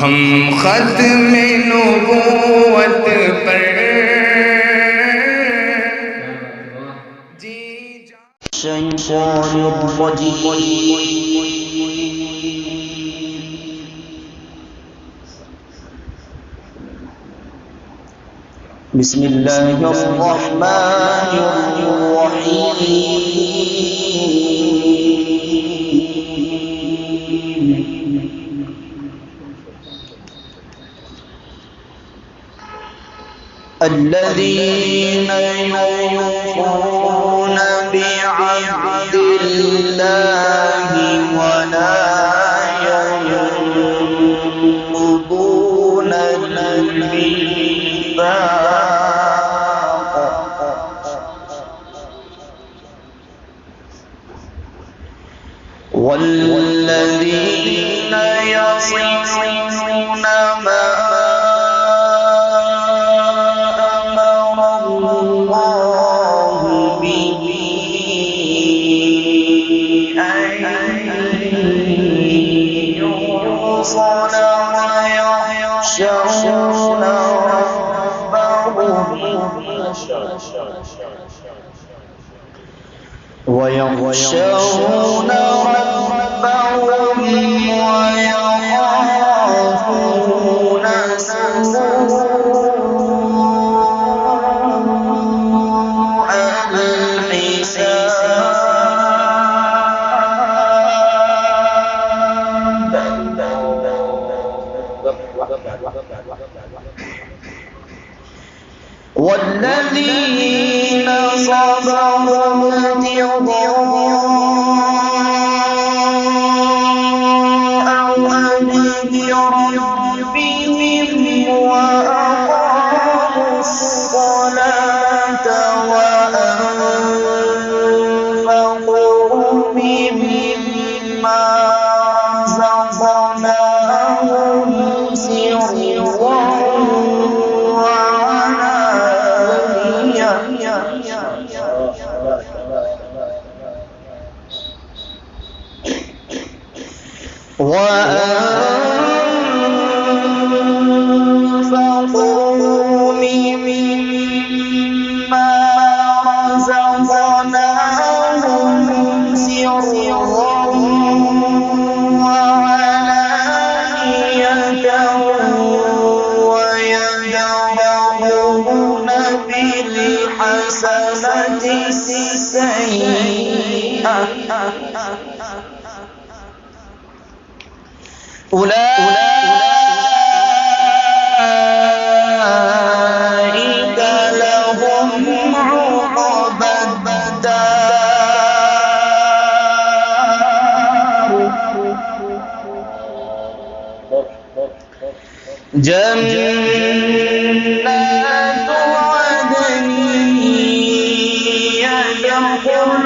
हम खत्म नबूवत पर जी الذين يوفون بعهد الله ولا ينقضون الميثاق والذين يصلون ما ويخشون ربهم ويخافون سوء الحساب والذين صبروا ابتغاء وجه ربهم وأقاموا الصلاة وأنفقوا مما رزقناهم سرا وأنفقوا مما رزقناهم سرا وعلانية ويدرؤون بالحسنة السيئة أولئك لهم عقبى الدار جنات عدن يدخلونها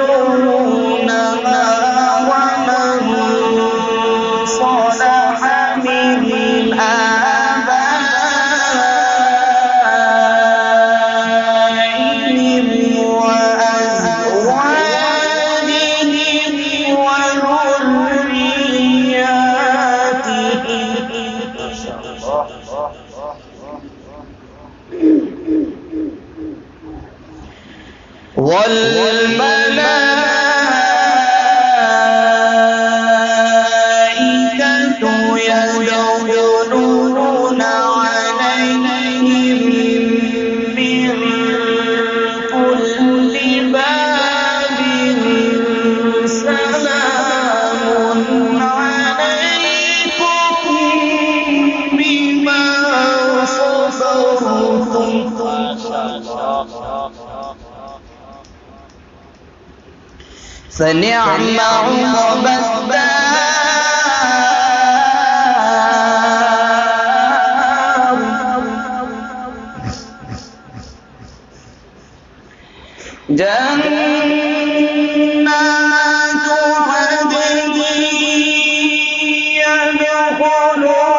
والملائكة يدخلون عليهم من كل باب سلام عليكم بما صبرتم فنعم عقبى الدار جنات عدن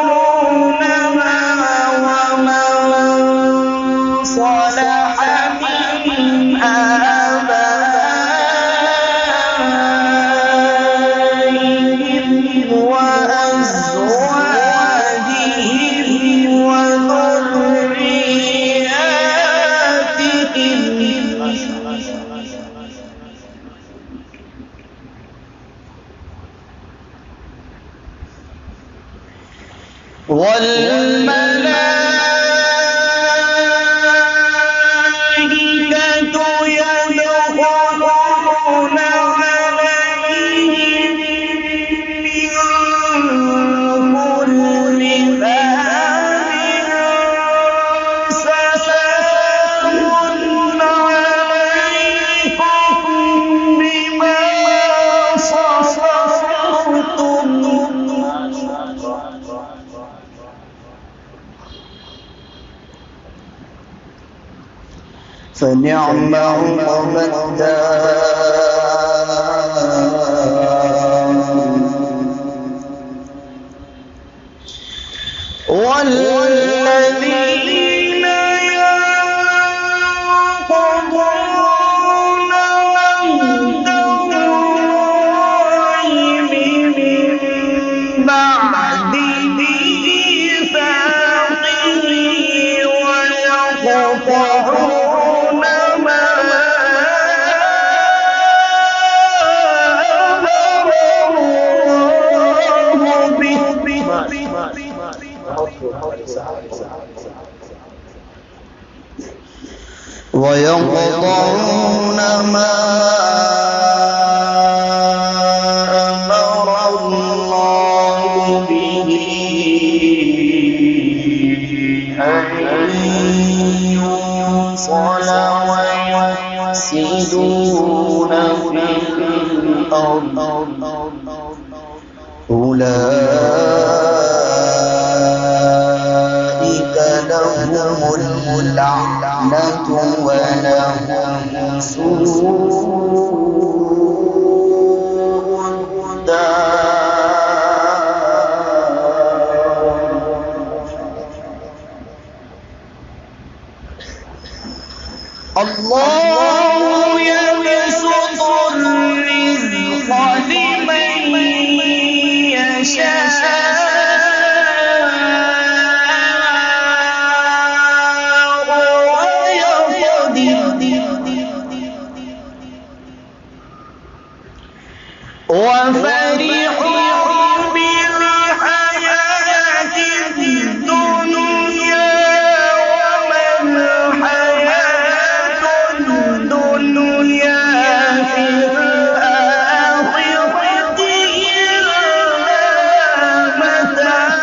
يدخلونها ومن صلح من آبائهم وأزواجهم والملائكة يدخلون عليهم من كل باب سلام عليكم بما صبرتم فنعم عقبى الدار والذين ينقضون عهد الله من بعد ميثاقه ويقطعون ما أمر الله به ويقطعون ما أمر الله به أن يوصل ويفسدون في الأرض أولئك لهم اللعنة ولهم سوء الدار الله يبسط الرزق لمن يشاء وفرحوا بالحياة الدنيا وما الحياة الدنيا في الآخرة إلا متاع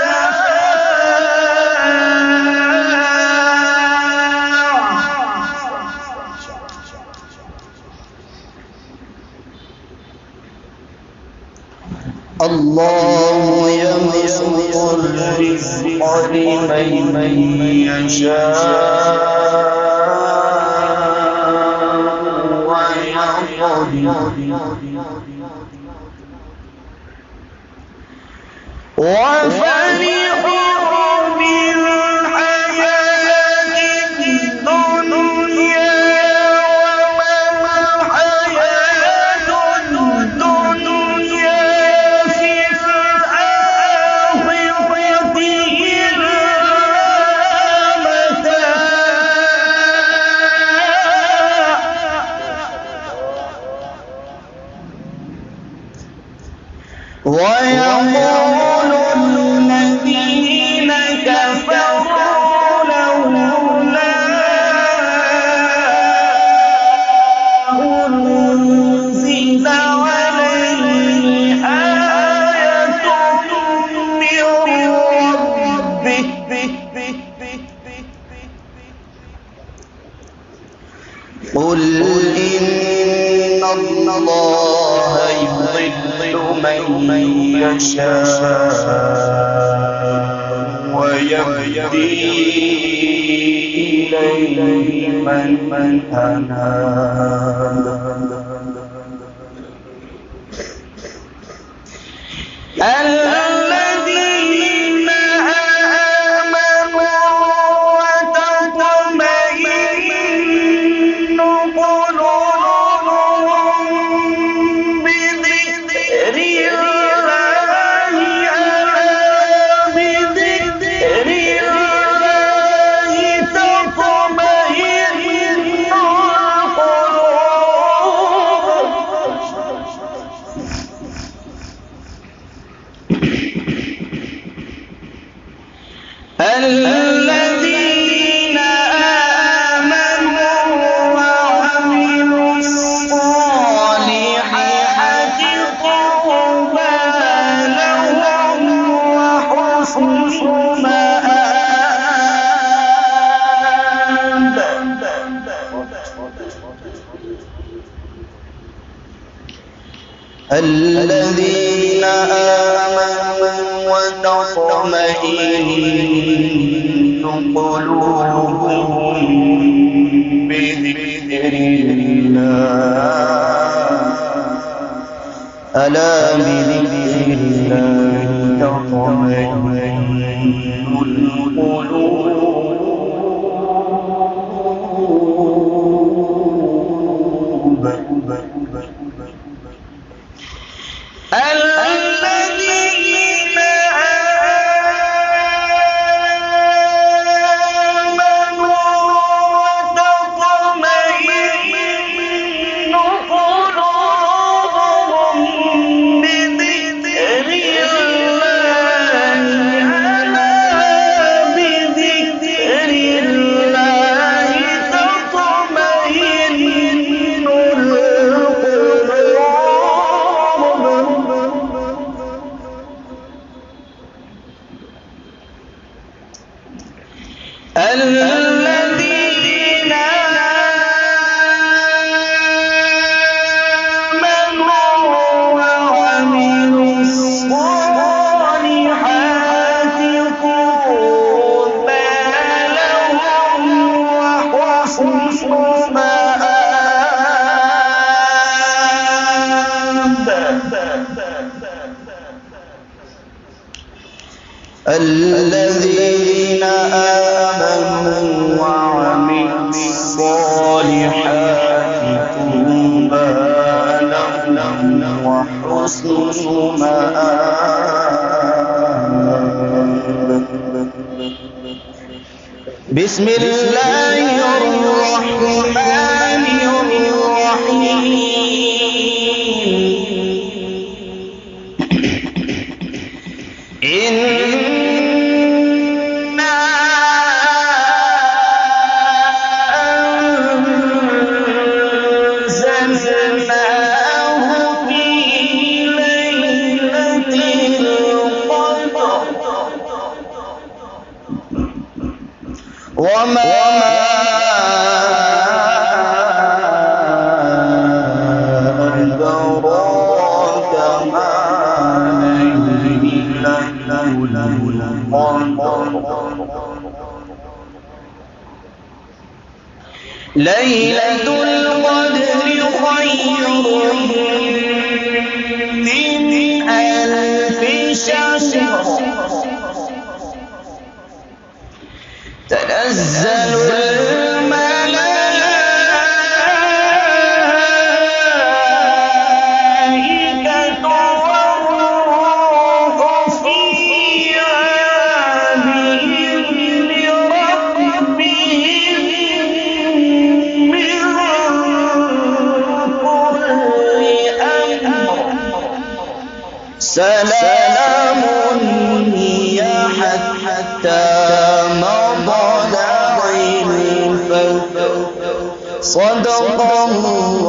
الله يبسط الرزق لمن يشاء وفرحوا بالحياة الدنيا وما الحياة الدنيا في الآخرة إلا متاع ويقول الذين كفروا لولا أنزل عليه آية من ربه قل إن الله يضل من يشاء ويهدي إليه من أناب الذين آمنوا وتطمئن قلوبهم بذكر الله ألا بذكر الله تطمئن القلوب الذين آمنوا وتطمئن قلوبهم بذكر الله ألا بذكر الله تطمئن القلوب الذين آمنوا وتطمئن قلوبهم بذكر الله ألا بذكر الله تطمئن الذين آمنوا وعملوا الصالحات طوبى لهم وحسن مآب الذين آمنوا وعملوا الصالحات طوبى لهم وحسن مآب بسم الله الرحمن الرحيم وما أدراك ما ليلة القدر ليلة القدر خير من ألف شهر تنزل الملائكة والروح فيها بإذن ربهم من كل أمر سلام هي حتى مطلع الفجر صدق الله